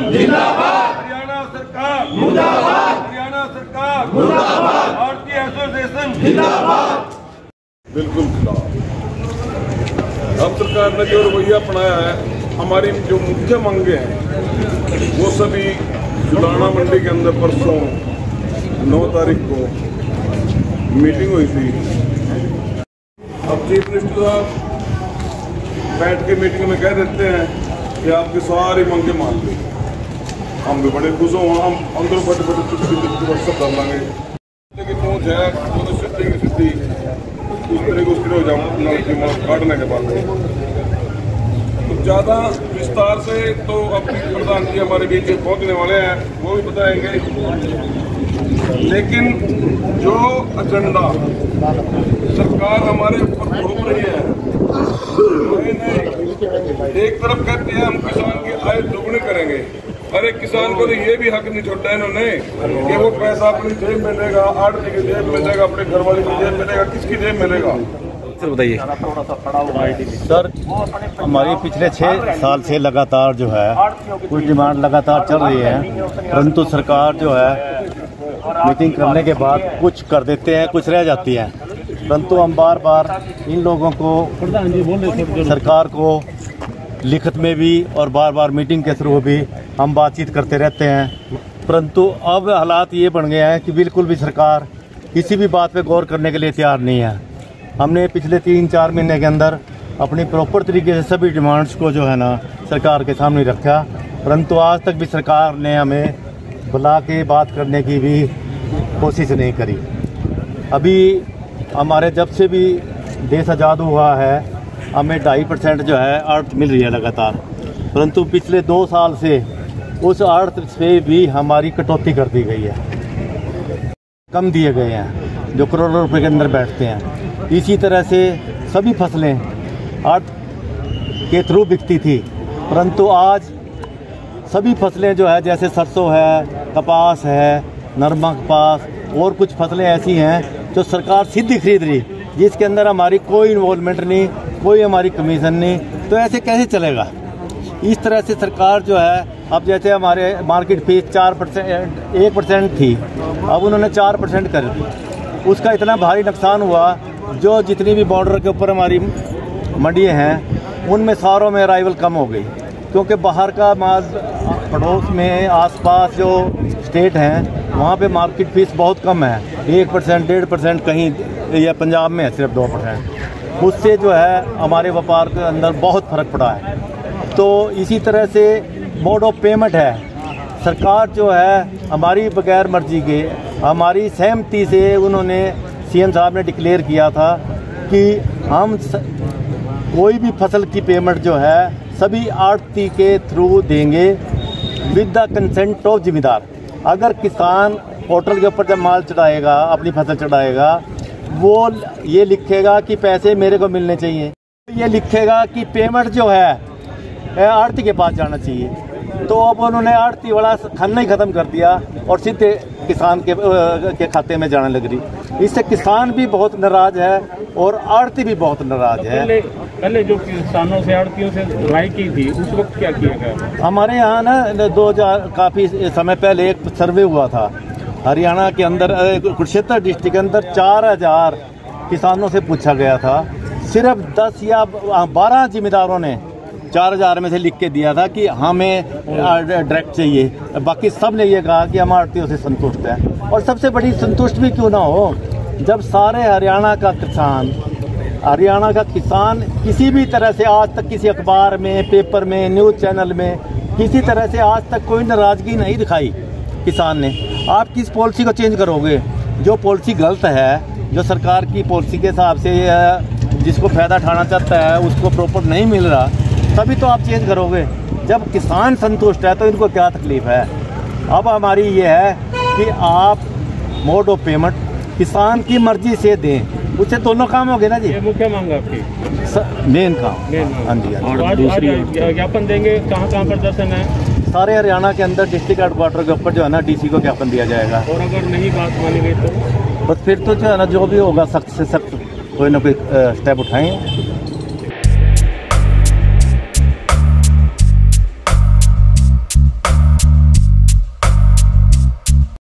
जिंदाबाद, हरियाणा सरकार मुर्दाबाद, हरियाणा सरकार मुर्दाबाद, भारतीय एसोसिएशन जिंदाबाद। बिल्कुल खिलाफ। अब सरकार ने जो रवैया अपनाया है, हमारी जो मुख्य मांगे हैं वो सभी जुलाना मंडी के अंदर परसों 9 तारीख को मीटिंग हुई थी। अब चीफ मिनिस्टर साहब बैठ के मीटिंग में कह देते हैं कि आपकी सारी मांगे मान ली। हम भी बड़े खुश हों, हम अंदर बड़े सब कर लाएंगे। लेकिन पहुँच है तो सिद्धि की सिद्धि उस तरह को उसकी हो जाऊँ काटने के बाद तो ज़्यादा विस्तार से तो अपनी प्रधान जी हमारे बीच पहुँचने वाले हैं, वो भी बताएंगे। लेकिन जो एजेंडा सरकार हमारे ऊपर थोप रही है, एक तरफ कहते हैं हम किसान की आय दोगुनी करेंगे। अरे किसान को तो ये भी हक नहीं छोड़ा इन्होंने कि वो पैसा अपनी जेब में लेगा, आड़ती की जेब में लेगा, अपने घर वाले की जेब में लेगा, किसकी जेब में लेगा। सर बताइए। सर हमारी पिछले 6 साल से लगातार जो है कुछ डिमांड लगातार चल रही है, परंतु सरकार जो है मीटिंग करने के बाद कुछ कर देते हैं, कुछ रह जाती है। परंतु हम बार बार इन लोगों को, सरकार को लिखित में भी और बार बार मीटिंग के थ्रू भी हम बातचीत करते रहते हैं। परंतु अब हालात ये बन गए हैं कि बिल्कुल भी सरकार किसी भी बात पे गौर करने के लिए तैयार नहीं है। हमने पिछले 3-4 महीने के अंदर अपनी प्रॉपर तरीके से सभी डिमांड्स को जो है ना सरकार के सामने रखा, परंतु आज तक भी सरकार ने हमें बुला के बात करने की भी कोशिश नहीं करी। अभी हमारे जब से भी देश आज़ाद हुआ है हमें 2.5% जो है अर्थ मिल रही है लगातार, परंतु पिछले 2 साल से उस अर्थ से भी हमारी कटौती कर दी गई है, कम दिए गए हैं जो करोड़ों रुपए के अंदर बैठते हैं। इसी तरह से सभी फसलें अर्थ के थ्रू बिकती थी, परंतु आज सभी फसलें जो है जैसे सरसों है, कपास है, नरमा कपास और कुछ फसलें ऐसी हैं जो सरकार सीधी खरीद रही, जिसके अंदर हमारी कोई इन्वॉल्वमेंट नहीं, कोई हमारी कमीशन नहीं। तो ऐसे कैसे चलेगा? इस तरह से सरकार जो है, अब जैसे हमारे मार्केट फीस 1% थी, अब उन्होंने 4% कर दी। उसका इतना भारी नुकसान हुआ, जो जितनी भी बॉर्डर के ऊपर हमारी मंडियाँ हैं उनमें सारों में अराइवल कम हो गई, क्योंकि बाहर का माल पड़ोस में आसपास जो स्टेट हैं वहाँ पे मार्केट फीस बहुत कम है, 1%, 1.5%, कहीं या पंजाब में है सिर्फ 2%। उससे जो है हमारे व्यापार के अंदर बहुत फ़र्क पड़ा है। तो इसी तरह से मोड ऑफ पेमेंट है, सरकार जो है हमारी बगैर मर्जी के, हमारी सहमति से उन्होंने सीएम साहब ने डिक्लेयर किया था कि हम कोई भी फसल की पेमेंट जो है सभी आड़ती के थ्रू देंगे विद द कंसेंट ऑफ जिम्मेदार। अगर किसान पोर्टल के ऊपर जब माल चढ़ाएगा, अपनी फसल चढ़ाएगा, वो ये लिखेगा कि पैसे मेरे को मिलने चाहिए, ये लिखेगा कि पेमेंट जो है आड़ती के पास जाना चाहिए। तो अब उन्होंने आड़ती वाला खाना ही ख़त्म कर दिया और सीधे किसान के खाते में जाने लग रही। इससे किसान भी बहुत नाराज़ है और आड़ती भी बहुत नाराज़ है। पहले जो किसानों से आड़तियों से लड़ाई की थी उस वक्त क्या किया गया? हमारे यहाँ ना 2000 काफ़ी समय पहले एक सर्वे हुआ था हरियाणा के अंदर, कुरुक्षेत्र डिस्ट्रिक्ट के अंदर 4000 किसानों से पूछा गया था। सिर्फ 10 या 12 जिम्मेदारों ने 4000 में से लिख के दिया था कि हमें डायरेक्ट चाहिए, बाकी सब ने ये कहा कि हम आड़तियों से संतुष्ट हैं। और सबसे बड़ी संतुष्ट भी क्यों ना हो, जब सारे हरियाणा का किसान किसी भी तरह से आज तक किसी अखबार में, पेपर में, न्यूज़ चैनल में किसी तरह से आज तक कोई नाराज़गी नहीं दिखाई किसान ने। आप किस पॉलिसी को चेंज करोगे? जो पॉलिसी गलत है, जो सरकार की पॉलिसी के हिसाब से जिसको फ़ायदा उठाना चाहता है उसको प्रॉपर नहीं मिल रहा, तभी तो आप चेंज करोगे। जब किसान संतुष्ट है तो इनको क्या तकलीफ़ है? अब हमारी ये है कि आप मोड ऑफ पेमेंट किसान की मर्जी से दें, उससे दोनों काम हो गए ना जी। ये मुख्य मांग आपकी, मेन काम। हाँ जी। और दूसरी ज्ञापन देंगे, कहाँ प्रदर्शन है? सारे हरियाणा के अंदर डिस्ट्रिक्ट हेडक्वार्टर के ऊपर जो है ना डीसी को ज्ञापन दिया जाएगा। और अगर नहीं बात मानी गई तो बस फिर तो जो है ना जो भी होगा सख्त से सख्त कोई ना कोई स्टेप उठाएं।